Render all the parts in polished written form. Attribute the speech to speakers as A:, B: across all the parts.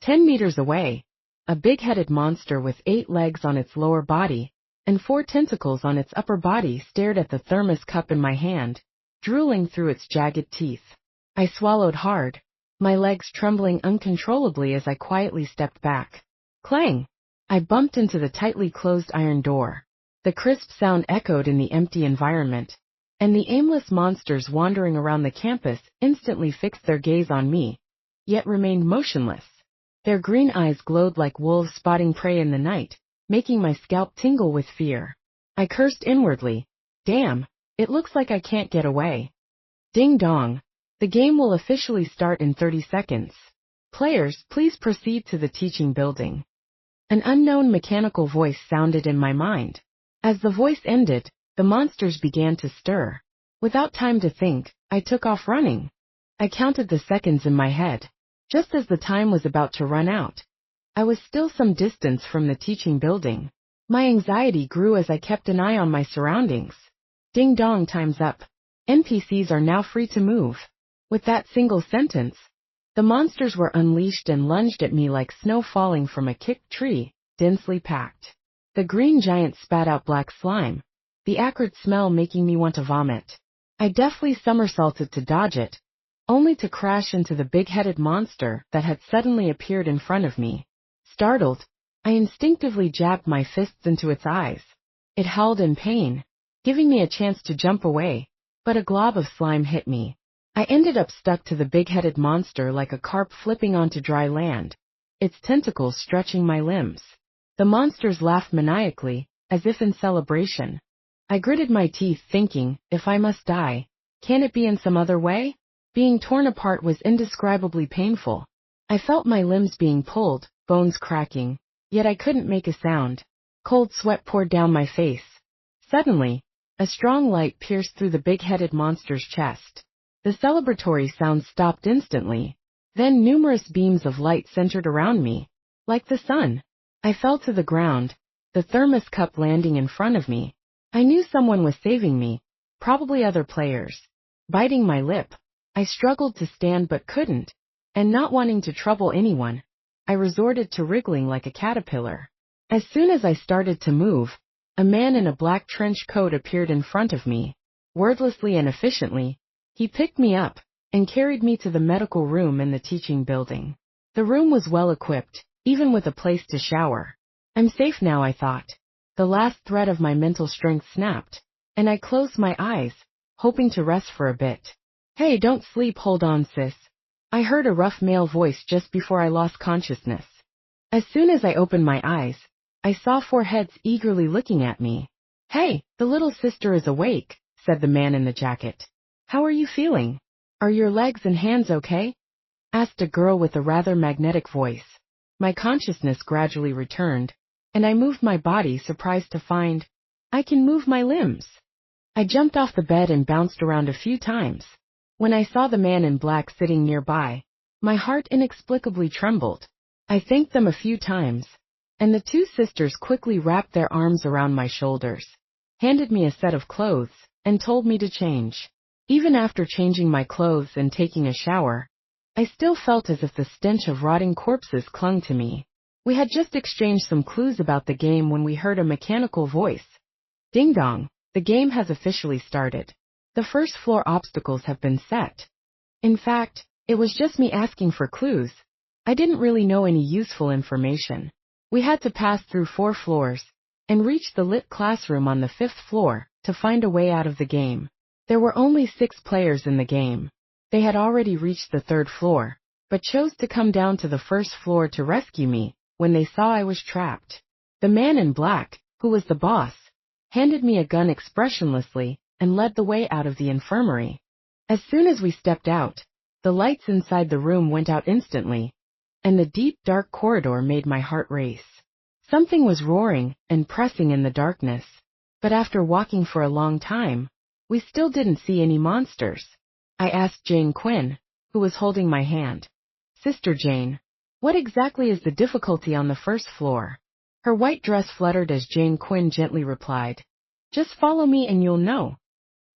A: 10 meters away, a big-headed monster with 8 legs on its lower body and 4 tentacles on its upper body stared at the thermos cup in my hand, drooling through its jagged teeth. I swallowed hard, my legs trembling uncontrollably as I quietly stepped back. Clang! I bumped into the tightly closed iron door. The crisp sound echoed in the empty environment, and the aimless monsters wandering around the campus instantly fixed their gaze on me, yet remained motionless. Their green eyes glowed like wolves spotting prey in the night, making my scalp tingle with fear. I cursed inwardly. Damn, it looks like I can't get away. Ding dong. The game will officially start in 30 seconds. Players, please proceed to the teaching building. An unknown mechanical voice sounded in my mind. As the voice ended, the monsters began to stir. Without time to think, I took off running. I counted the seconds in my head. Just as the time was about to run out, I was still some distance from the teaching building. My anxiety grew as I kept an eye on my surroundings. Ding dong, time's up. NPCs are now free to move. With that single sentence, the monsters were unleashed and lunged at me like snow falling from a kicked tree, densely packed. The green giant spat out black slime, the acrid smell making me want to vomit. I deftly somersaulted to dodge it, only to crash into the big-headed monster that had suddenly appeared in front of me. Startled, I instinctively jabbed my fists into its eyes. It howled in pain, giving me a chance to jump away, but a glob of slime hit me. I ended up stuck to the big-headed monster like a carp flipping onto dry land, its tentacles stretching my limbs. The monsters laughed maniacally, as if in celebration. I gritted my teeth thinking, if I must die, can it be in some other way? Being torn apart was indescribably painful. I felt my limbs being pulled, bones cracking, yet I couldn't make a sound. Cold sweat poured down my face. Suddenly, a strong light pierced through the big-headed monster's chest. The celebratory sound stopped instantly. Then numerous beams of light centered around me, like the sun. I fell to the ground, the thermos cup landing in front of me. I knew someone was saving me, probably other players. Biting my lip, I struggled to stand but couldn't, and not wanting to trouble anyone, I resorted to wriggling like a caterpillar. As soon as I started to move, a man in a black trench coat appeared in front of me. Wordlessly and efficiently, he picked me up and carried me to the medical room in the teaching building. The room was well equipped, even with a place to shower. I'm safe now, I thought. The last thread of my mental strength snapped, and I closed my eyes, hoping to rest for a bit. Hey, don't sleep, hold on, sis. I heard a rough male voice just before I lost consciousness. As soon as I opened my eyes, I saw 4 heads eagerly looking at me. Hey, the little sister is awake, said the man in the jacket. How are you feeling? Are your legs and hands okay? Asked a girl with a rather magnetic voice. My consciousness gradually returned, and I moved my body, surprised to find I can move my limbs. I jumped off the bed and bounced around a few times. When I saw the man in black sitting nearby, my heart inexplicably trembled. I thanked them a few times, and the 2 sisters quickly wrapped their arms around my shoulders, handed me a set of clothes, and told me to change. Even after changing my clothes and taking a shower, I still felt as if the stench of rotting corpses clung to me. We had just exchanged some clues about the game when we heard a mechanical voice. Ding dong, the game has officially started. The first floor obstacles have been set. In fact, it was just me asking for clues. I didn't really know any useful information. We had to pass through 4 floors and reach the lit classroom on the 5th floor to find a way out of the game. There were only 6 players in the game. They had already reached the 3rd floor, but chose to come down to the 1st floor to rescue me when they saw I was trapped. The man in black, who was the boss, handed me a gun expressionlessly and led the way out of the infirmary. As soon as we stepped out, the lights inside the room went out instantly, and the deep, dark corridor made my heart race. Something was roaring and pressing in the darkness, but after walking for a long time, we still didn't see any monsters. I asked Jane Quinn, who was holding my hand. Sister Jane, what exactly is the difficulty on the 1st floor? Her white dress fluttered as Jane Quinn gently replied, Just follow me and you'll know.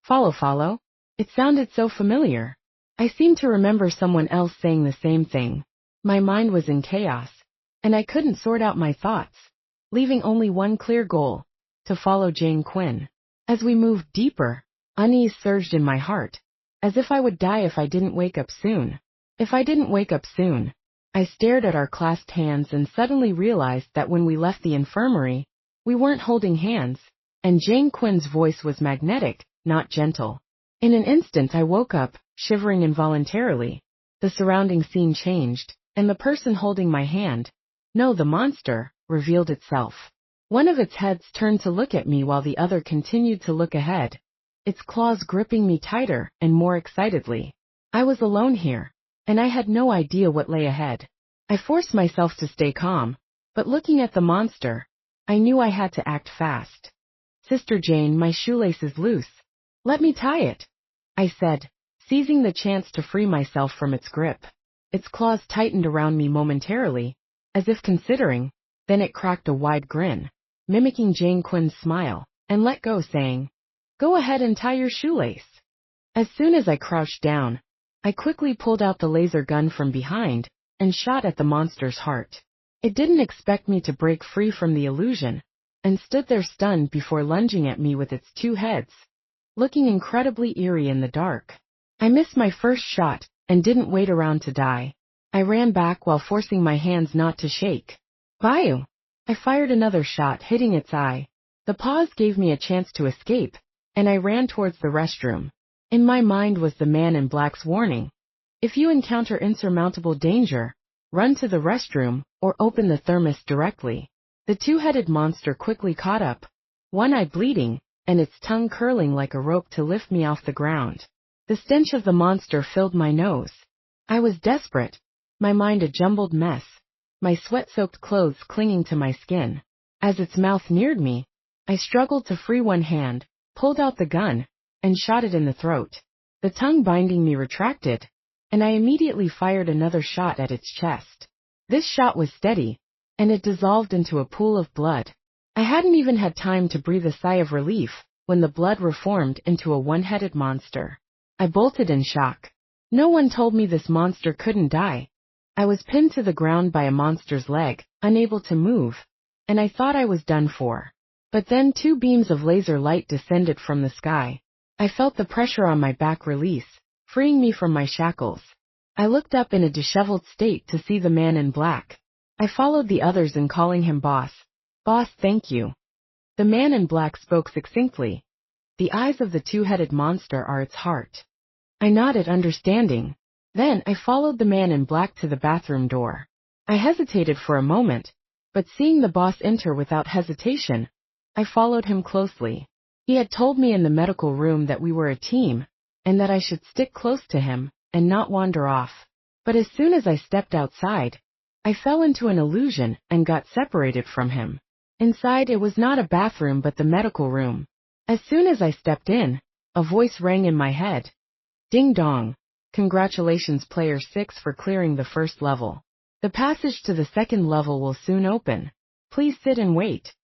A: Follow? It sounded so familiar. I seemed to remember someone else saying the same thing. My mind was in chaos, and I couldn't sort out my thoughts, leaving only one clear goal: to follow Jane Quinn. As we moved deeper, unease surged in my heart, as if I would die if I didn't wake up soon. I stared at our clasped hands and suddenly realized that when we left the infirmary, we weren't holding hands, and Jane Quinn's voice was magnetic, not gentle. In an instant I woke up, shivering involuntarily. The surrounding scene changed, and the person holding my hand, no, the monster, revealed itself. One of its heads turned to look at me while the other continued to look ahead, its claws gripping me tighter and more excitedly. I was alone here, and I had no idea what lay ahead. I forced myself to stay calm, but looking at the monster, I knew I had to act fast. "Sister Jane, my shoelace is loose. Let me tie it," I said, seizing the chance to free myself from its grip. Its claws tightened around me momentarily, as if considering, then it cracked a wide grin, mimicking Jane Quinn's smile, and let go, saying, "Go ahead and tie your shoelace." As soon as I crouched down, I quickly pulled out the laser gun from behind and shot at the monster's heart. It didn't expect me to break free from the illusion, and stood there stunned before lunging at me with its two heads, looking incredibly eerie in the dark. I missed my first shot and didn't wait around to die. I ran back while forcing my hands not to shake. "Bayou!" I fired another shot, hitting its eye. The pause gave me a chance to escape, and I ran towards the restroom. In my mind was the man in black's warning: if you encounter insurmountable danger, run to the restroom or open the thermos directly. The two-headed monster quickly caught up, one eye bleeding, and its tongue curling like a rope to lift me off the ground. The stench of the monster filled my nose. I was desperate, my mind a jumbled mess, my sweat-soaked clothes clinging to my skin. As its mouth neared me, I struggled to free one hand, pulled out the gun, and shot it in the throat. The tongue binding me retracted, and I immediately fired another shot at its chest. This shot was steady, and it dissolved into a pool of blood. I hadn't even had time to breathe a sigh of relief when the blood reformed into a one-headed monster. I bolted in shock. No one told me this monster couldn't die. I was pinned to the ground by a monster's leg, unable to move, and I thought I was done for. But then two beams of laser light descended from the sky. I felt the pressure on my back release, freeing me from my shackles. I looked up in a disheveled state to see the man in black. I followed the others in calling him boss. "Boss, thank you." The man in black spoke succinctly. "The eyes of the two-headed monster are its heart." I nodded, understanding. Then I followed the man in black to the bathroom door. I hesitated for a moment, but seeing the boss enter without hesitation, I followed him closely. He had told me in the medical room that we were a team, and that I should stick close to him and not wander off. But as soon as I stepped outside, I fell into an illusion and got separated from him. Inside, it was not a bathroom but the medical room. As soon as I stepped in, a voice rang in my head. "Ding dong. Congratulations, Player 6, for clearing the first level. The passage to the second level will soon open. Please sit and wait."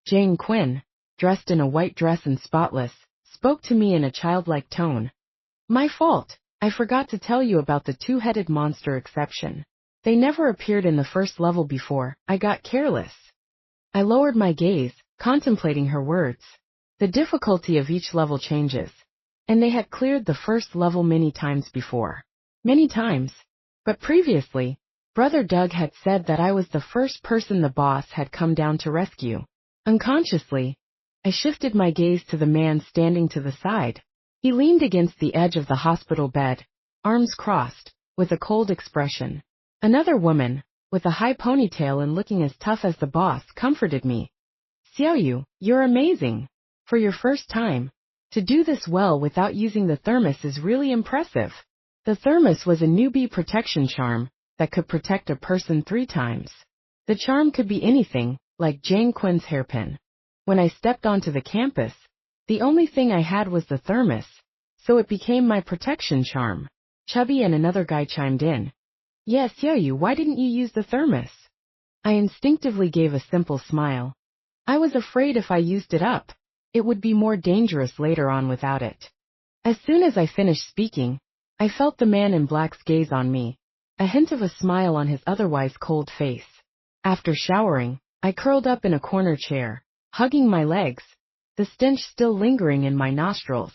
A: Jane Quinn, dressed in a white dress and spotless, spoke to me in a childlike tone. "My fault. I forgot to tell you about the two-headed monster exception. They never appeared in the first level before. I got careless." I lowered my gaze, contemplating her words. The difficulty of each level changes, and they had cleared the first level many times before. Many times. But previously, Brother Doug had said that I was the first person the boss had come down to rescue. Unconsciously, I shifted my gaze to the man standing to the side. He leaned against the edge of the hospital bed, arms crossed, with a cold expression. Another woman, with a high ponytail and looking as tough as the boss, comforted me. "Xiaoyu, you're amazing. For your first time, to do this well without using the thermos is really impressive." The thermos was a newbie protection charm that could protect a person 3 times. The charm could be anything, like Jane Quinn's hairpin. When I stepped onto the campus, the only thing I had was the thermos, so it became my protection charm. Chubby and another guy chimed in. "Yes, Xiaoyu, why didn't you use the thermos?" I instinctively gave a simple smile. I was afraid if I used it up, it would be more dangerous later on without it. As soon as I finished speaking, I felt the man in black's gaze on me. a hint of a smile on his otherwise cold face. After showering, I curled up in a corner chair, hugging my legs, the stench still lingering in my nostrils,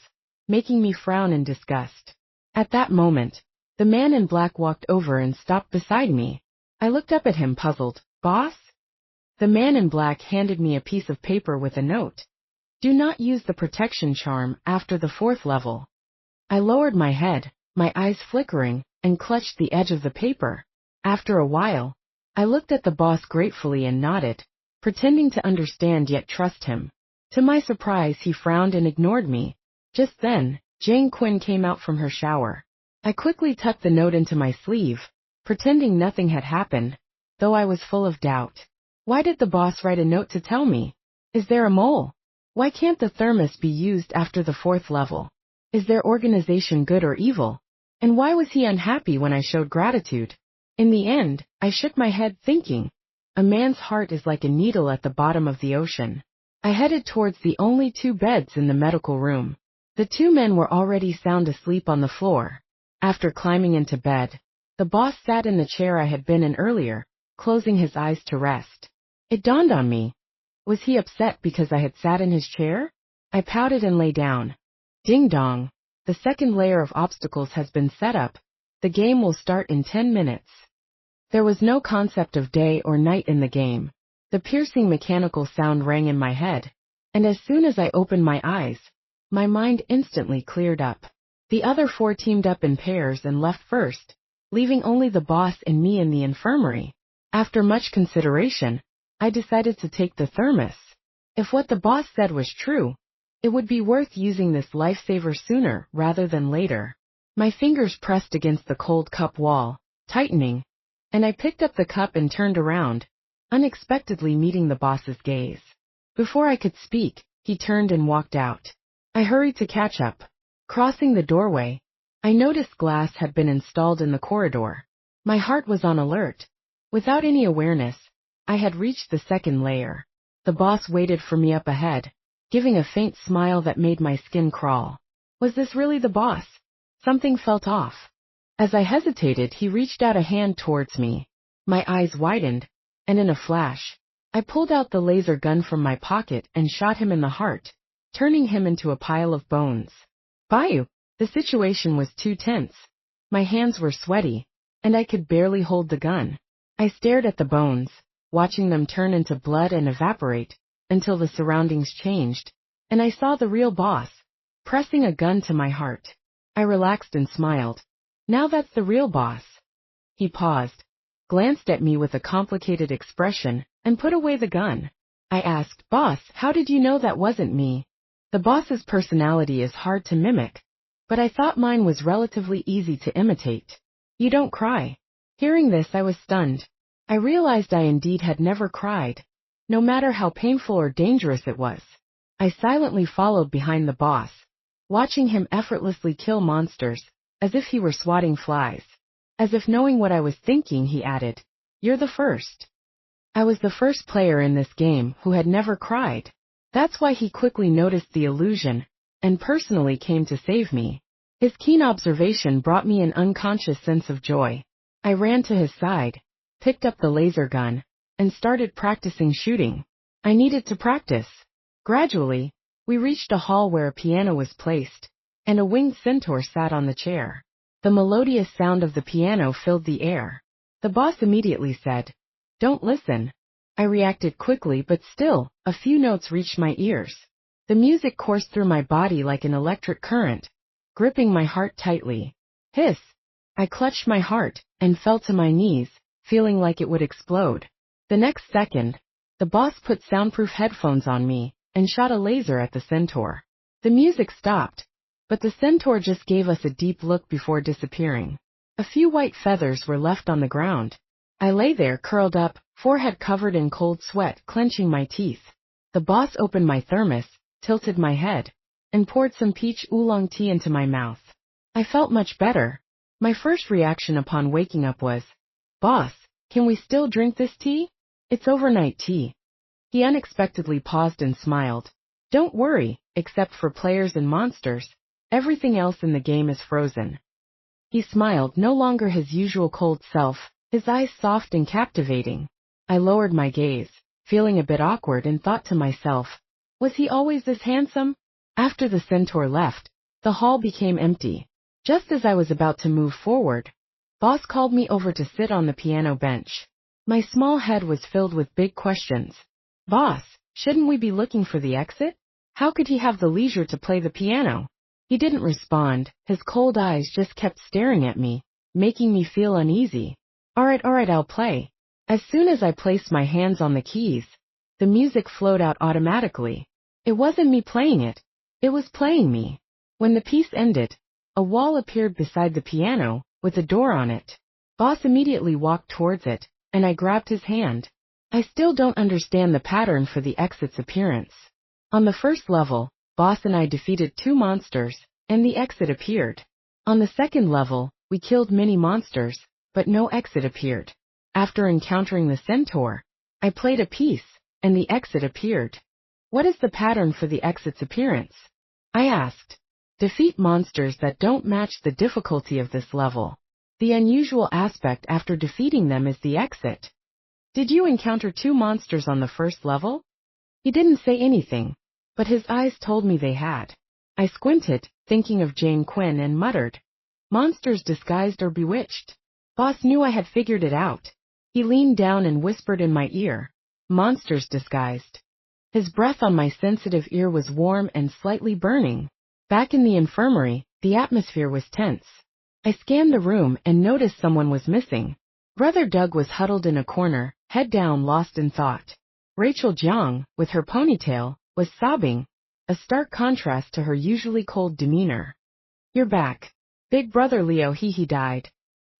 A: making me frown in disgust. At that moment, the man in black walked over and stopped beside me. I looked up at him puzzled. "Boss?" The man in black handed me a piece of paper with a note. "Do not use the protection charm after the 4th level." I lowered my head, my eyes flickering, and clutched the edge of the paper. After a while, I looked at the boss gratefully and nodded, pretending to understand yet trust him. To my surprise, he frowned and ignored me. Just then, Jane Quinn came out from her shower. I quickly tucked the note into my sleeve, pretending nothing had happened, though I was full of doubt. Why did the boss write a note to tell me? Is there a mole? Why can't the thermos be used after the 4th level? Is their organization good or evil? And why was he unhappy when I showed gratitude? In the end, I shook my head thinking, a man's heart is like a needle at the bottom of the ocean. I headed towards the only 2 beds in the medical room. The 2 men were already sound asleep on the floor. After climbing into bed, the boss sat in the chair I had been in earlier, closing his eyes to rest. It dawned on me. Was he upset because I had sat in his chair? I pouted and lay down. Ding dong. The 2nd layer of obstacles has been set up. The game will start in 10 minutes. There was no concept of day or night in the game. The piercing mechanical sound rang in my head, and as soon as I opened my eyes, my mind instantly cleared up. The other 4 teamed up in pairs and left first, leaving only the boss and me in the infirmary. After much consideration, I decided to take the thermos. If what the boss said was true, it would be worth using this lifesaver sooner rather than later. My fingers pressed against the cold cup wall, tightening, and I picked up the cup and turned around, unexpectedly meeting the boss's gaze. Before I could speak, he turned and walked out. I hurried to catch up. Crossing the doorway, I noticed glass had been installed in the corridor. My heart was on alert. Without any awareness, I had reached the 2nd layer. The boss waited for me up ahead, giving a faint smile that made my skin crawl. Was this really the boss? Something felt off. As I hesitated, he reached out a hand towards me. My eyes widened, and in a flash, I pulled out the laser gun from my pocket and shot him in the heart, turning him into a pile of bones. Bayou, the situation was too tense. My hands were sweaty, and I could barely hold the gun. I stared at the bones, watching them turn into blood and evaporate, until the surroundings changed, and I saw the real boss, pressing a gun to my heart. I relaxed and smiled. Now that's the real boss. He paused, glanced at me with a complicated expression, and put away the gun. I asked, "Boss, how did you know that wasn't me?" The boss's personality is hard to mimic, but I thought mine was relatively easy to imitate. "You don't cry." Hearing this, I was stunned. I realized I indeed had never cried, no matter how painful or dangerous it was. I silently followed behind the boss, watching him effortlessly kill monsters, as if he were swatting flies. As if knowing what I was thinking, he added, "You're the first." I was the first player in this game who had never cried. That's why he quickly noticed the illusion, and personally came to save me. His keen observation brought me an unconscious sense of joy. I ran to his side, picked up the laser gun, and started practicing shooting. I needed to practice. Gradually, we reached a hall where a piano was placed, and a winged centaur sat on the chair. The melodious sound of the piano filled the air. The boss immediately said, "Don't listen." I reacted quickly, but still, a few notes reached my ears. The music coursed through my body like an electric current, gripping my heart tightly. Hiss! I clutched my heart, and fell to my knees, feeling like it would explode. The next second, the boss put soundproof headphones on me, and shot a laser at the centaur. The music stopped, but the centaur just gave us a deep look before disappearing. A few white feathers were left on the ground. I lay there curled up, forehead covered in cold sweat, clenching my teeth. The boss opened my thermos, tilted my head, and poured some peach oolong tea into my mouth. I felt much better. My first reaction upon waking up was, "Boss, can we still drink this tea? It's overnight tea." He unexpectedly paused and smiled. "Don't worry, except for players and monsters, everything else in the game is frozen." He smiled, no longer his usual cold self, his eyes soft and captivating. I lowered my gaze, feeling a bit awkward, and thought to myself, was he always this handsome? After the centaur left, the hall became empty. Just as I was about to move forward, Boss called me over to sit on the piano bench. My small head was filled with big questions. Boss, shouldn't we be looking for the exit? How could he have the leisure to play the piano? He didn't respond, his cold eyes just kept staring at me, making me feel uneasy. Alright, I'll play. As soon as I placed my hands on the keys, the music flowed out automatically. It wasn't me playing it. It was playing me. When the piece ended, a wall appeared beside the piano, with a door on it. Boss immediately walked towards it, and I grabbed his hand. I still don't understand the pattern for the exit's appearance. On the first level, Boss and I defeated 2 monsters, and the exit appeared. On the second level, we killed many monsters, but no exit appeared. After encountering the centaur, I played a piece, and the exit appeared. What is the pattern for the exit's appearance? I asked. Defeat monsters that don't match the difficulty of this level. The unusual aspect after defeating them is the exit. Did you encounter 2 monsters on the first level? He didn't say anything, but his eyes told me they had. I squinted, thinking of Jane Quinn, and muttered, monsters disguised or bewitched. Boss knew I had figured it out. He leaned down and whispered in my ear, monsters disguised. His breath on my sensitive ear was warm and slightly burning. Back in the infirmary, the atmosphere was tense. I scanned the room and noticed someone was missing. Brother Doug was huddled in a corner, head down, lost in thought. Rachel Jiang, with her ponytail, was sobbing, a stark contrast to her usually cold demeanor. You're back. Big brother Leo, he died.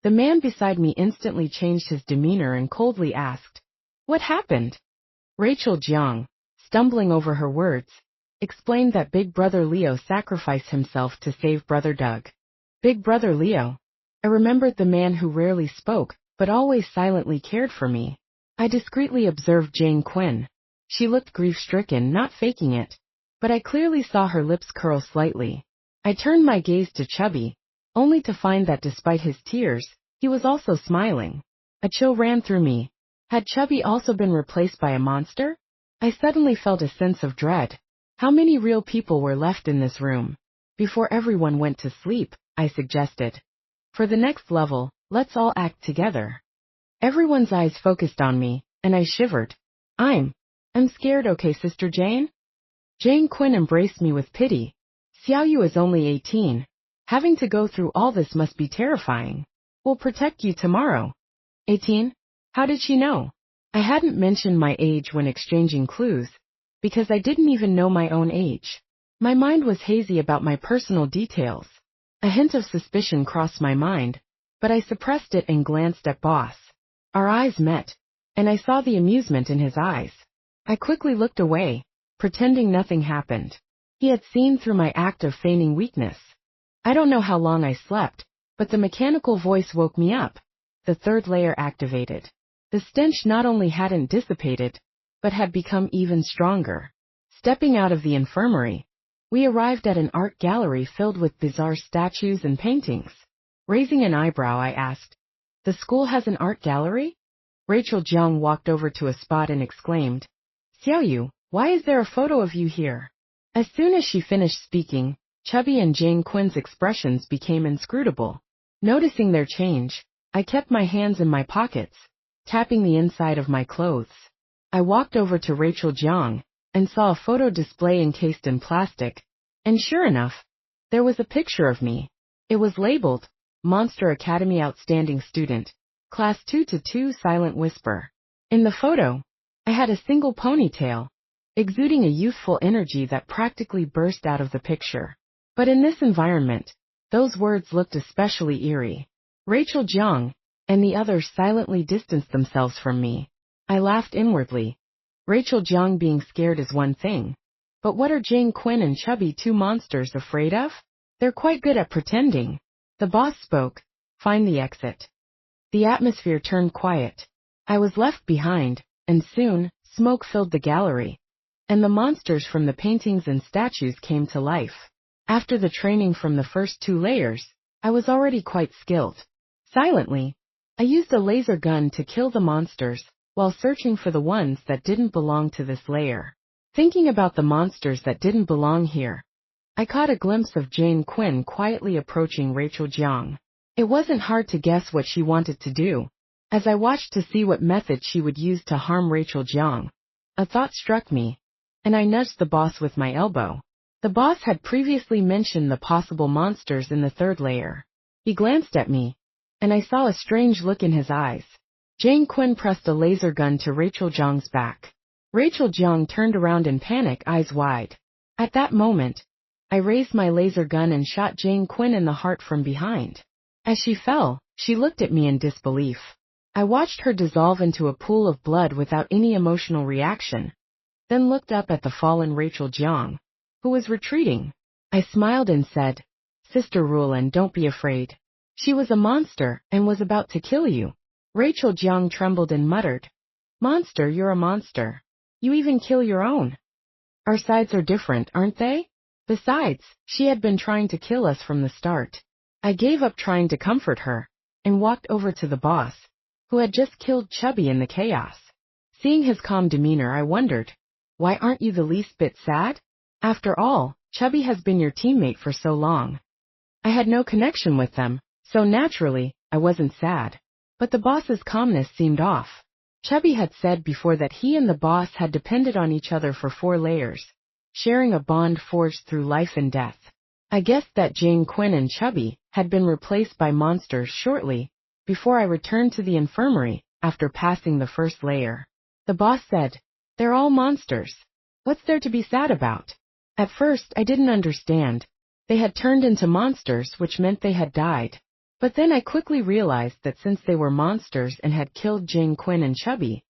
A: The man beside me instantly changed his demeanor and coldly asked, what happened? Rachel Jiang, stumbling over her words, explained that Big Brother Leo sacrificed himself to save Brother Doug. Big Brother Leo. I remembered the man who rarely spoke, but always silently cared for me. I discreetly observed Jane Quinn. She looked grief-stricken, not faking it, but I clearly saw her lips curl slightly. I turned my gaze to Chubby, only to find that despite his tears, he was also smiling. A chill ran through me. Had Chubby also been replaced by a monster? I suddenly felt a sense of dread. How many real people were left in this room? Before everyone went to sleep, I suggested. For the next level, let's all act together. Everyone's eyes focused on me, and I shivered. I'm scared, okay, Sister Jane? Jane Quinn embraced me with pity. Xiaoyu is only 18. Having to go through all this must be terrifying. We'll protect you tomorrow. 18? How did she know? I hadn't mentioned my age when exchanging clues, because I didn't even know my own age. My mind was hazy about my personal details. A hint of suspicion crossed my mind, but I suppressed it and glanced at Boss. Our eyes met, and I saw the amusement in his eyes. I quickly looked away, pretending nothing happened. He had seen through my act of feigning weakness. I don't know how long I slept, but the mechanical voice woke me up. The third layer activated. The stench not only hadn't dissipated, but had become even stronger. Stepping out of the infirmary, we arrived at an art gallery filled with bizarre statues and paintings. Raising an eyebrow, I asked, the school has an art gallery? Rachel Jiang walked over to a spot and exclaimed, Xiaoyu, why is there a photo of you here? As soon as she finished speaking, Chubby and Jane Quinn's expressions became inscrutable. Noticing their change, I kept my hands in my pockets, tapping the inside of my clothes. I walked over to Rachel Jiang and saw a photo display encased in plastic, and sure enough, there was a picture of me. It was labeled, Monster Academy Outstanding Student, Class 2-2 Silent Whisper. In the photo, I had a single ponytail, exuding a youthful energy that practically burst out of the picture. But in this environment, those words looked especially eerie. Rachel Jiang and the others silently distanced themselves from me. I laughed inwardly. Rachel Jiang being scared is one thing, but what are Jane Quinn and Chubby, 2 monsters, afraid of? They're quite good at pretending. The boss spoke, find the exit. The atmosphere turned quiet. I was left behind, and soon, smoke filled the gallery, and the monsters from the paintings and statues came to life. After the training from the first 2 layers, I was already quite skilled. Silently, I used a laser gun to kill the monsters, while searching for the ones that didn't belong to this layer. Thinking about the monsters that didn't belong here, I caught a glimpse of Jane Quinn quietly approaching Rachel Jiang. It wasn't hard to guess what she wanted to do. As I watched to see what method she would use to harm Rachel Jiang, a thought struck me, and I nudged the boss with my elbow. The boss had previously mentioned the possible monsters in the third layer. He glanced at me, and I saw a strange look in his eyes. Jane Quinn pressed a laser gun to Rachel Jiang's back. Rachel Jiang turned around in panic, eyes wide. At that moment, I raised my laser gun and shot Jane Quinn in the heart from behind. As she fell, she looked at me in disbelief. I watched her dissolve into a pool of blood without any emotional reaction, then looked up at the fallen Rachel Jiang, who was retreating. I smiled and said, "Sister Rulin, don't be afraid. She was a monster and was about to kill you." Rachel Jiang trembled and muttered, "Monster, you're a monster. You even kill your own. Our sides are different, aren't they?" Besides, she had been trying to kill us from the start. I gave up trying to comfort her, and walked over to the boss, who had just killed Chubby in the chaos. Seeing his calm demeanor, I wondered, why aren't you the least bit sad? After all, Chubby has been your teammate for so long. I had no connection with them, so naturally, I wasn't sad. But the boss's calmness seemed off. Chubby had said before that he and the boss had depended on each other for 4 layers, sharing a bond forged through life and death. I guessed that Jane Quinn and Chubby had been replaced by monsters shortly before I returned to the infirmary after passing the first layer. The boss said, "They're all monsters. What's there to be sad about?" At first, I didn't understand. They had turned into monsters, which meant they had died. But then I quickly realized that since they were monsters and had killed Jane Quinn and Chubby,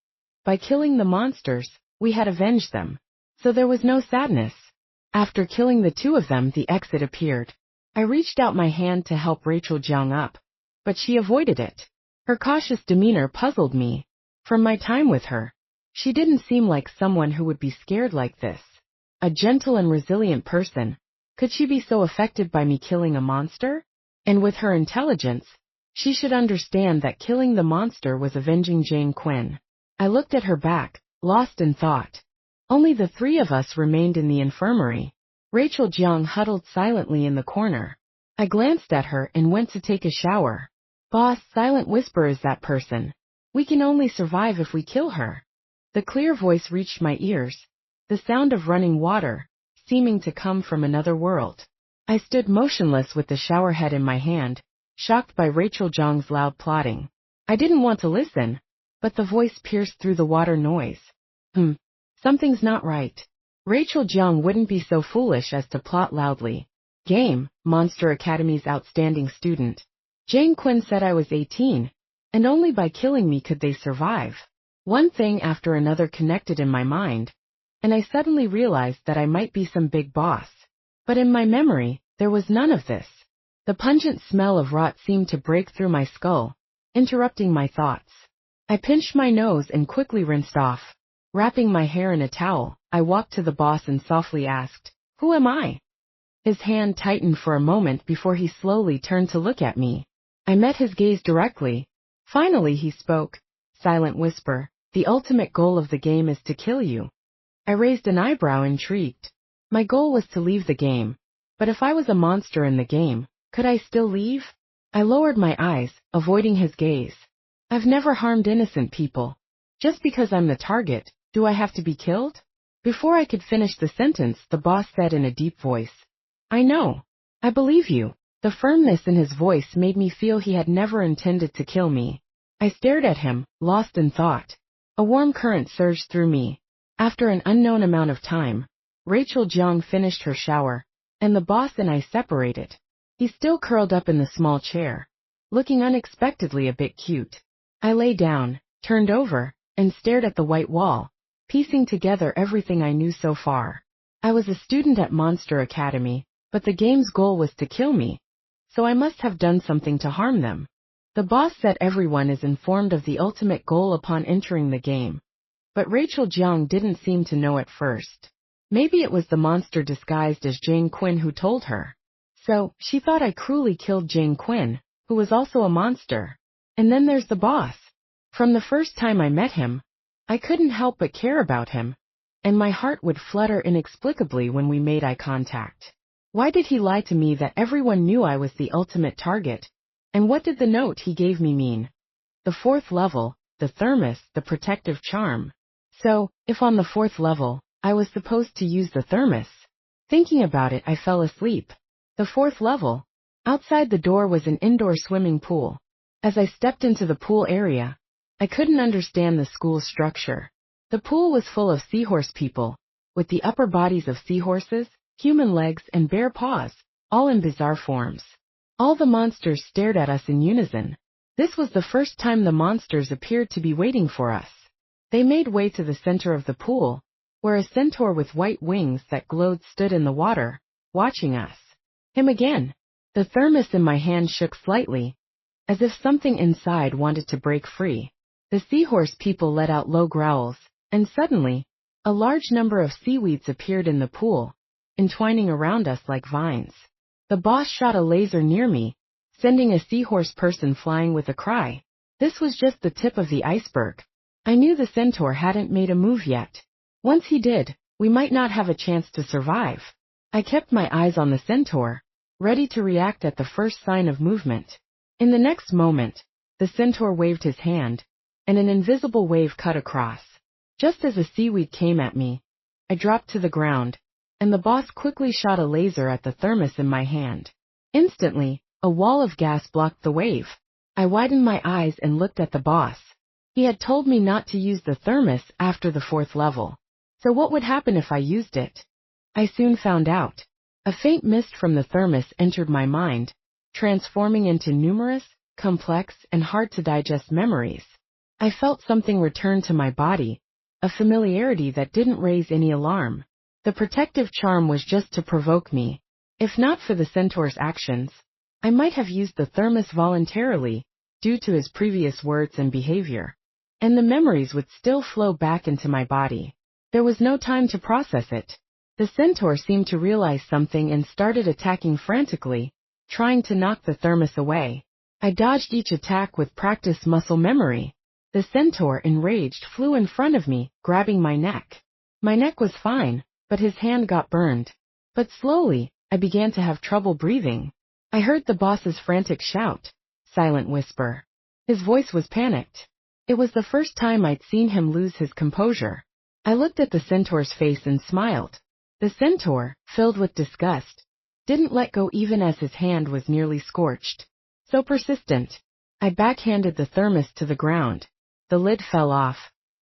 A: by killing the monsters, we had avenged them. So there was no sadness. After killing the 2 of them, the exit appeared. I reached out my hand to help Rachel Jiang up, but she avoided it. Her cautious demeanor puzzled me. From my time with her, she didn't seem like someone who would be scared like this. A gentle and resilient person. Could she be so affected by me killing a monster? And with her intelligence, she should understand that killing the monster was avenging Jane Quinn. I looked at her back, lost in thought. Only the 3 of us remained in the infirmary. Rachel Jiang huddled silently in the corner. I glanced at her and went to take a shower. "Boss, Silent Whisper is that person. We can only survive if we kill her." The clear voice reached my ears, the sound of running water, seeming to come from another world. I stood motionless with the shower head in my hand, shocked by Rachel Jiang's loud plotting. I didn't want to listen, but the voice pierced through the water noise. Something's not right. Rachel Jiang wouldn't be so foolish as to plot loudly. Game, Monster Academy's outstanding student. Jane Quinn said I was 18, and only by killing me could they survive. One thing after another connected in my mind, and I suddenly realized that I might be some big boss. But in my memory, there was none of this. The pungent smell of rot seemed to break through my skull, interrupting my thoughts. I pinched my nose and quickly rinsed off. Wrapping my hair in a towel, I walked to the boss and softly asked, "Who am I?" His hand tightened for a moment before he slowly turned to look at me. I met his gaze directly. Finally he spoke, "Silent Whisper, the ultimate goal of the game is to kill you." I raised an eyebrow, intrigued. My goal was to leave the game, but if I was a monster in the game, could I still leave? I lowered my eyes, avoiding his gaze. I've never harmed innocent people. Just because I'm the target, do I have to be killed? Before I could finish the sentence, the boss said in a deep voice, "I know. I believe you." The firmness in his voice made me feel he had never intended to kill me. I stared at him, lost in thought. A warm current surged through me. After an unknown amount of time, Rachel Jiang finished her shower, and the boss and I separated. He still curled up in the small chair, looking unexpectedly a bit cute. I lay down, turned over, and stared at the white wall, piecing together everything I knew so far. I was a student at Monster Academy, but the game's goal was to kill me, so I must have done something to harm them. The boss said everyone is informed of the ultimate goal upon entering the game, but Rachel Jiang didn't seem to know at first. Maybe it was the monster disguised as Jane Quinn who told her. So, she thought I cruelly killed Jane Quinn, who was also a monster. And then there's the boss. From the first time I met him, I couldn't help but care about him, and my heart would flutter inexplicably when we made eye contact. Why did he lie to me that everyone knew I was the ultimate target? And what did the note he gave me mean? The fourth level, the thermos, the protective charm. So, if on the fourth level, I was supposed to use the thermos. Thinking about it, I fell asleep. The fourth level. Outside the door was an indoor swimming pool. As I stepped into the pool area, I couldn't understand the school's structure. The pool was full of seahorse people, with the upper bodies of seahorses, human legs, and bare paws, all in bizarre forms. All the monsters stared at us in unison. This was the first time the monsters appeared to be waiting for us. They made way to the center of the pool, where a centaur with white wings that glowed stood in the water, watching us. Him again. The thermos in my hand shook slightly, as if something inside wanted to break free. The seahorse people let out low growls, and suddenly, a large number of seaweeds appeared in the pool, entwining around us like vines. The boss shot a laser near me, sending a seahorse person flying with a cry. This was just the tip of the iceberg. I knew the centaur hadn't made a move yet. Once he did, we might not have a chance to survive. I kept my eyes on the centaur, ready to react at the first sign of movement. In the next moment, the centaur waved his hand, and an invisible wave cut across. Just as a seaweed came at me, I dropped to the ground, and the boss quickly shot a laser at the thermos in my hand. Instantly, a wall of gas blocked the wave. I widened my eyes and looked at the boss. He had told me not to use the thermos after the fourth level. So what would happen if I used it? I soon found out. A faint mist from the thermos entered my mind, transforming into numerous, complex, and hard-to-digest memories. I felt something return to my body, a familiarity that didn't raise any alarm. The protective charm was just to provoke me. If not for the centaur's actions, I might have used the thermos voluntarily, due to his previous words and behavior. And the memories would still flow back into my body. There was no time to process it. The centaur seemed to realize something and started attacking frantically, trying to knock the thermos away. I dodged each attack with practiced muscle memory. The centaur, enraged, flew in front of me, grabbing my neck. My neck was fine, but his hand got burned. But slowly, I began to have trouble breathing. I heard the boss's frantic shout. Silent whisper. His voice was panicked. It was the first time I'd seen him lose his composure. I looked at the centaur's face and smiled. The centaur, filled with disgust, didn't let go even as his hand was nearly scorched. So persistent. I backhanded the thermos to the ground. The lid fell off,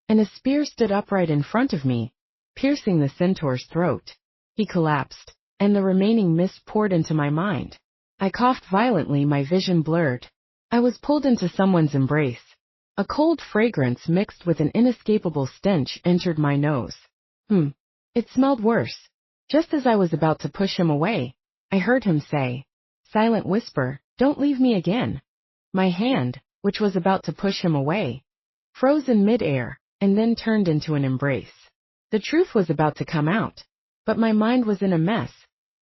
A: and a spear stood upright in front of me, piercing the centaur's throat. He collapsed, and the remaining mist poured into my mind. I coughed violently, my vision blurred. I was pulled into someone's embrace. A cold fragrance mixed with an inescapable stench entered my nose. It smelled worse. Just as I was about to push him away, I heard him say, "Silent whisper, don't leave me again." My hand, which was about to push him away, froze in midair, and then turned into an embrace. The truth was about to come out, but my mind was in a mess,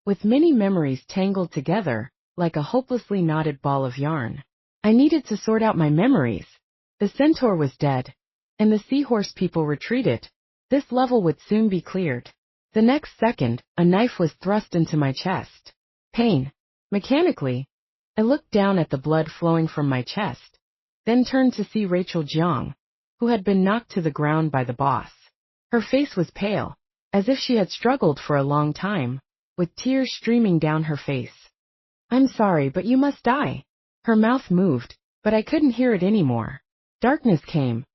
A: with many memories tangled together, like a hopelessly knotted ball of yarn. I needed to sort out my memories. The centaur was dead, and the seahorse people retreated. This level would soon be cleared. The next second, a knife was thrust into my chest. Pain. Mechanically, I looked down at the blood flowing from my chest, then turned to see Rachel Jiang, who had been knocked to the ground by the boss. Her face was pale, as if she had struggled for a long time, with tears streaming down her face. "I'm sorry, but you must die." Her mouth moved, but I couldn't hear it anymore. Darkness came.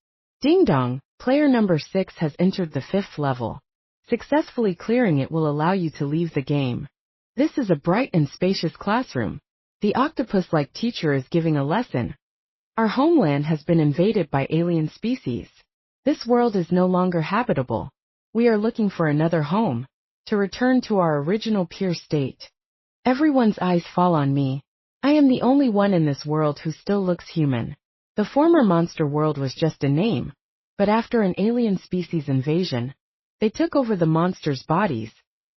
A: Ding dong, player number 6 has entered the 5th level. Successfully clearing it will allow you to leave the game. This is a bright and spacious classroom. The octopus-like teacher is giving a lesson. Our homeland has been invaded by alien species. This world is no longer habitable. We are looking for another home, to return to our original pure state. Everyone's eyes fall on me. I am the only one in this world who still looks human. The former monster world was just a name, but after an alien species invasion, they took over the monsters' bodies,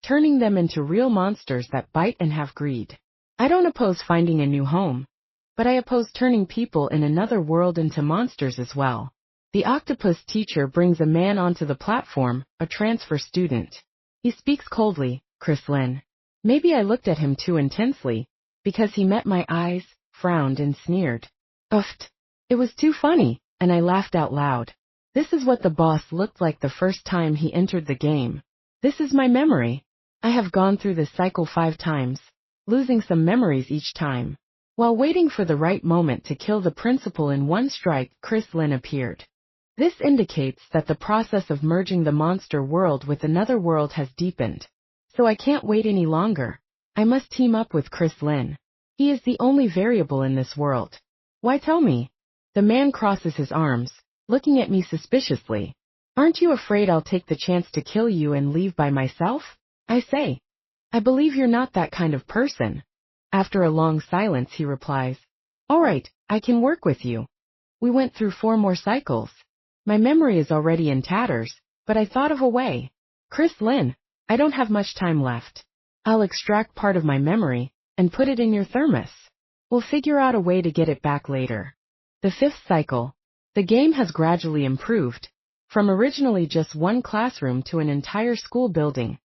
A: turning them into real monsters that bite and have greed. I don't oppose finding a new home, but I oppose turning people in another world into monsters as well. The octopus teacher brings a man onto the platform, a transfer student. He speaks coldly, Chris Lynn. Maybe I looked at him too intensely, because he met my eyes, frowned and sneered. Uffed. It was too funny, and I laughed out loud. This is what the boss looked like the first time he entered the game. This is my memory. I have gone through this cycle 5 times, losing some memories each time. While waiting for the right moment to kill the principal in one strike, Chris Lynn appeared. This indicates that the process of merging the monster world with another world has deepened. So I can't wait any longer. I must team up with Chris Lynn. He is the only variable in this world. Why tell me? The man crosses his arms, looking at me suspiciously. Aren't you afraid I'll take the chance to kill you and leave by myself? I say. I believe you're not that kind of person. After a long silence, he replies, All right, I can work with you. We went through 4 more cycles. My memory is already in tatters, but I thought of a way. Chris Lynn, I don't have much time left. I'll extract part of my memory and put it in your thermos. We'll figure out a way to get it back later. The 5th cycle. The game has gradually improved, from originally just 1 classroom to an entire school building,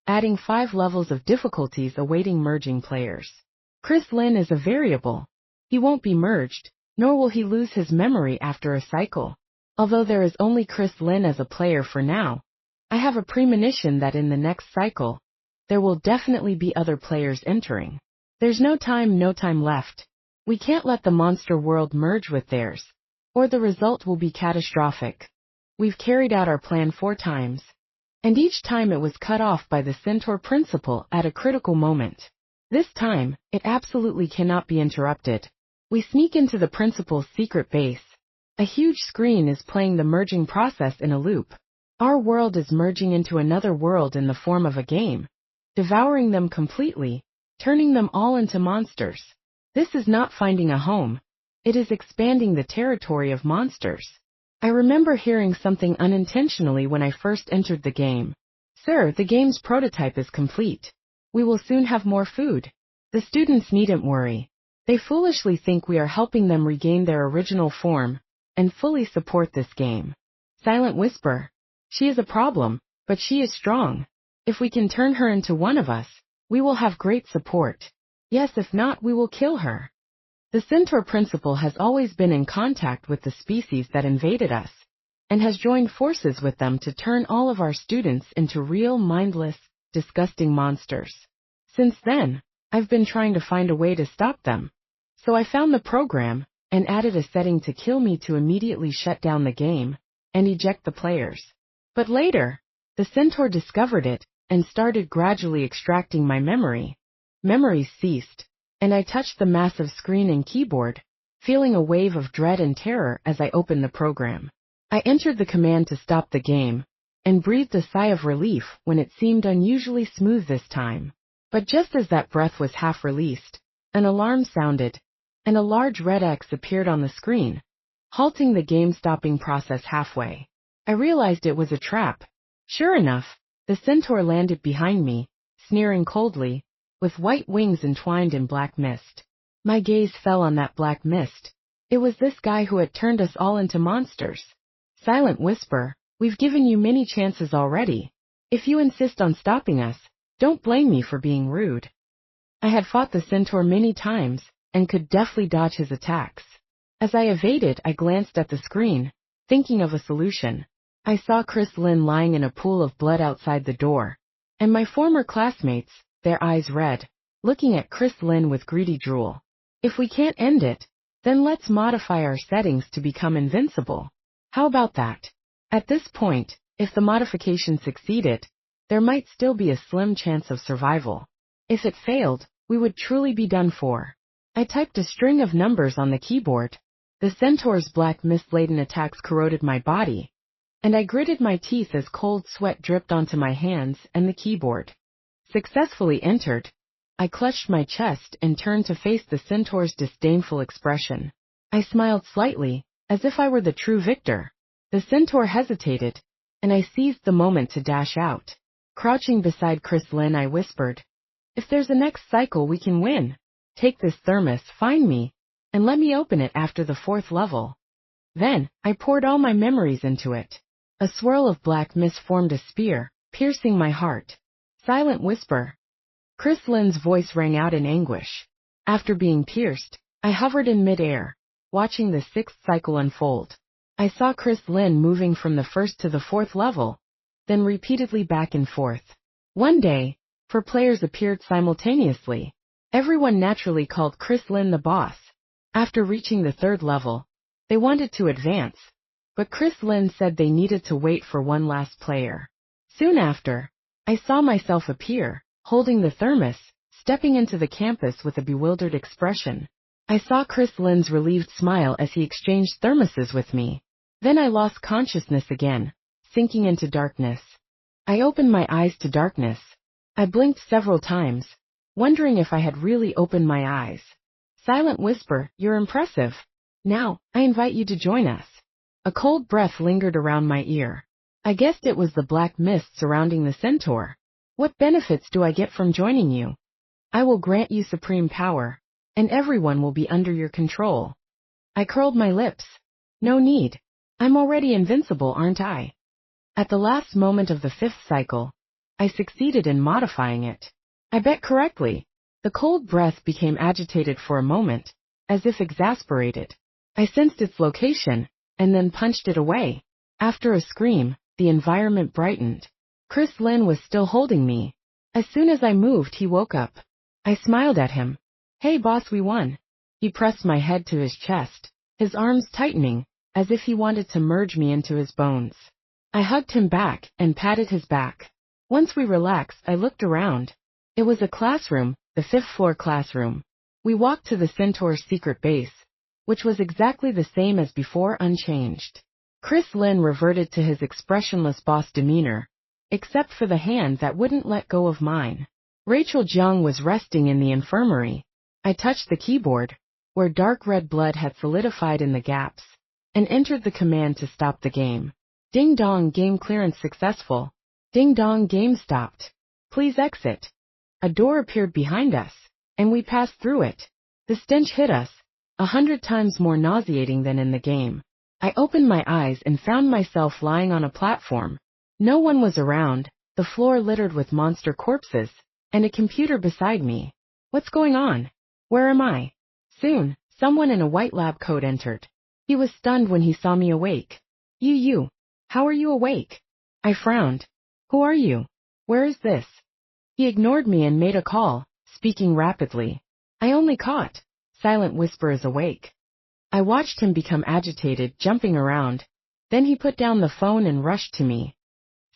A: adding 5 levels of difficulties awaiting merging players. Chris Lynn is a variable. He won't be merged, nor will he lose his memory after a cycle. Although there is only Chris Lynn as a player for now, I have a premonition that in the next cycle, there will definitely be other players entering. There's no time left. We can't let the monster world merge with theirs, or the result will be catastrophic. We've carried out our plan 4 times, and each time it was cut off by the centaur principal at a critical moment. This time, it absolutely cannot be interrupted. We sneak into the principal's secret base. A huge screen is playing the merging process in a loop. Our world is merging into another world in the form of a game, devouring them completely, turning them all into monsters. This is not finding a home. It is expanding the territory of monsters. I remember hearing something unintentionally when I first entered the game. Sir, the game's prototype is complete. We will soon have more food. The students needn't worry. They foolishly think we are helping them regain their original form and fully support this game. Silent Whisper. She is a problem, but she is strong. If we can turn her into one of us, we will have great support. Yes, if not, we will kill her. The centaur principal has always been in contact with the species that invaded us, and has joined forces with them to turn all of our students into real, mindless, disgusting monsters. Since then, I've been trying to find a way to stop them. So I found the program, and added a setting to kill me to immediately shut down the game, and eject the players. But later, the centaur discovered it, and started gradually extracting my memory. Memories ceased, and I touched the massive screen and keyboard, feeling a wave of dread and terror as I opened the program. I entered the command to stop the game, and breathed a sigh of relief when it seemed unusually smooth this time. But just as that breath was half released, an alarm sounded, and a large red X appeared on the screen, halting the game-stopping process halfway. I realized it was a trap. Sure enough, the centaur landed behind me, sneering coldly, with white wings entwined in black mist. My gaze fell on that black mist. It was this guy who had turned us all into monsters. Silent Whisper, we've given you many chances already. If you insist on stopping us, don't blame me for being rude. I had fought the centaur many times, and could deftly dodge his attacks. As I evaded, I glanced at the screen, thinking of a solution. I saw Chris Lynn lying in a pool of blood outside the door, and my former classmates, their eyes red, looking at Chris Lynn with greedy drool. If we can't end it, then let's modify our settings to become invincible. How about that? At this point, if the modification succeeded, there might still be a slim chance of survival. If it failed, we would truly be done for. I typed a string of numbers on the keyboard. The centaur's black mist-laden attacks corroded my body, and I gritted my teeth as cold sweat dripped onto my hands and the keyboard. Successfully entered. I clutched my chest and turned to face the centaur's disdainful expression. I smiled slightly, as if I were the true victor. The centaur hesitated, and I seized the moment to dash out. Crouching beside Chris Lynn, I whispered, "If there's a next cycle, we can win." Take this thermos, find me, and let me open it after the 4th level. Then, I poured all my memories into it. A swirl of black mist formed a spear, piercing my heart. Silent whisper. Chris Lynn's voice rang out in anguish. After being pierced, I hovered in midair, watching the 6th cycle unfold. I saw Chris Lynn moving from the 1st to the 4th level, then repeatedly back and forth. One day, 4 players appeared simultaneously. Everyone naturally called Chris Lynn the boss. After reaching the 3rd level, they wanted to advance, but Chris Lynn said they needed to wait for one last player. Soon after, I saw myself appear, holding the thermos, stepping into the campus with a bewildered expression. I saw Chris Lynn's relieved smile as he exchanged thermoses with me. Then I lost consciousness again, sinking into darkness. I opened my eyes to darkness. I blinked several times, wondering if I had really opened my eyes. Silent whisper, you're impressive. Now, I invite you to join us. A cold breath lingered around my ear. I guessed it was the black mist surrounding the centaur. What benefits do I get from joining you? I will grant you supreme power, and everyone will be under your control. I curled my lips. No need. I'm already invincible, aren't I? At the last moment of the 5th cycle, I succeeded in modifying it. I bet correctly. The cold breath became agitated for a moment, as if exasperated. I sensed its location, and then punched it away. After a scream, the environment brightened. Chris Lynn was still holding me. As soon as I moved, he woke up. I smiled at him. Hey boss, we won. He pressed my head to his chest, his arms tightening, as if he wanted to merge me into his bones. I hugged him back and patted his back. Once we relaxed, I looked around. It was a classroom, the 5th floor classroom. We walked to the Centaur's secret base, which was exactly the same as before, unchanged. Chris Lynn reverted to his expressionless boss demeanor, except for the hand that wouldn't let go of mine. Rachel Jung was resting in the infirmary. I touched the keyboard, where dark red blood had solidified in the gaps, and entered the command to stop the game. Ding dong, game clearance successful. Ding dong, game stopped. Please exit. A door appeared behind us, and we passed through it. The stench hit us, 100 times more nauseating than in the game. I opened my eyes and found myself lying on a platform. No one was around, the floor littered with monster corpses, and a computer beside me. What's going on? Where am I? Soon, someone in a white lab coat entered. He was stunned when he saw me awake. You. How are you awake? I frowned. Who are you? Where is this? He ignored me and made a call, speaking rapidly. I only caught. Silent whisper is awake. I watched him become agitated, jumping around. Then he put down the phone and rushed to me.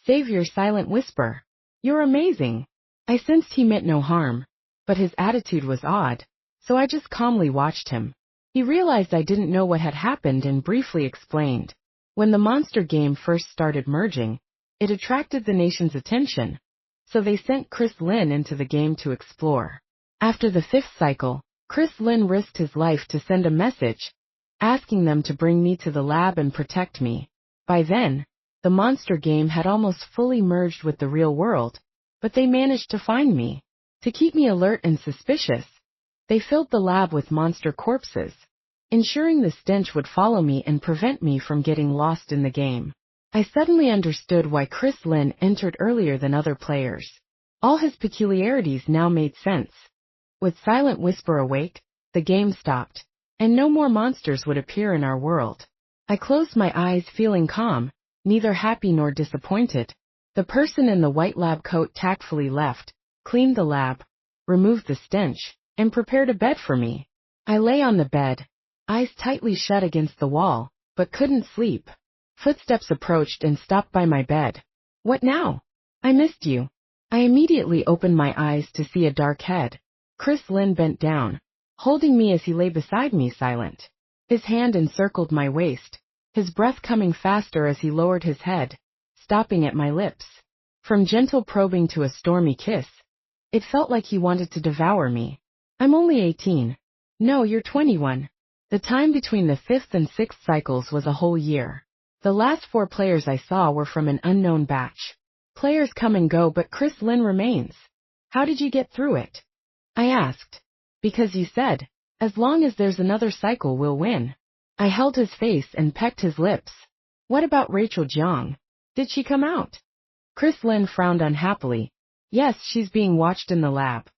A: Savior, Silent whisper. You're amazing. I sensed he meant no harm, but his attitude was odd, so I just calmly watched him. He realized I didn't know what had happened and briefly explained. When the monster game first started merging, it attracted the nation's attention, so they sent Chris Lynn into the game to explore. After the 5th cycle, Chris Lynn risked his life to send a message, asking them to bring me to the lab and protect me. By then, the monster game had almost fully merged with the real world, but they managed to find me. To keep me alert and suspicious, they filled the lab with monster corpses, ensuring the stench would follow me and prevent me from getting lost in the game. I suddenly understood why Chris Lynn entered earlier than other players. All his peculiarities now made sense. With Silent Whisper awake, the game stopped, and no more monsters would appear in our world. I closed my eyes, feeling calm, neither happy nor disappointed. The person in the white lab coat tactfully left, cleaned the lab, removed the stench, and prepared a bed for me. I lay on the bed, eyes tightly shut against the wall, but couldn't sleep. Footsteps approached and stopped by my bed. What now? I missed you. I immediately opened my eyes to see a dark head. Chris Lynn bent down, holding me as he lay beside me, silent. His hand encircled my waist, his breath coming faster as he lowered his head, stopping at my lips. From gentle probing to a stormy kiss, it felt like he wanted to devour me. I'm only 18. No, you're 21. The time between the 5th and 6th cycles was a whole year. The last 4 players I saw were from an unknown batch. Players come and go, but Chris Lynn remains. How did you get through it? I asked. Because you said, as long as there's another cycle, we'll win. I held his face and pecked his lips. What about Rachel Jiang? Did she come out? Chris Lin frowned unhappily. Yes, she's being watched in the lab.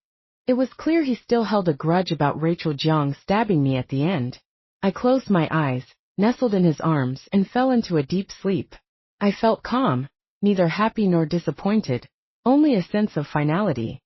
A: It was clear he still held a grudge about Rachel Jiang stabbing me at the end. I closed my eyes, nestled in his arms, and fell into a deep sleep. I felt calm, neither happy nor disappointed, only a sense of finality.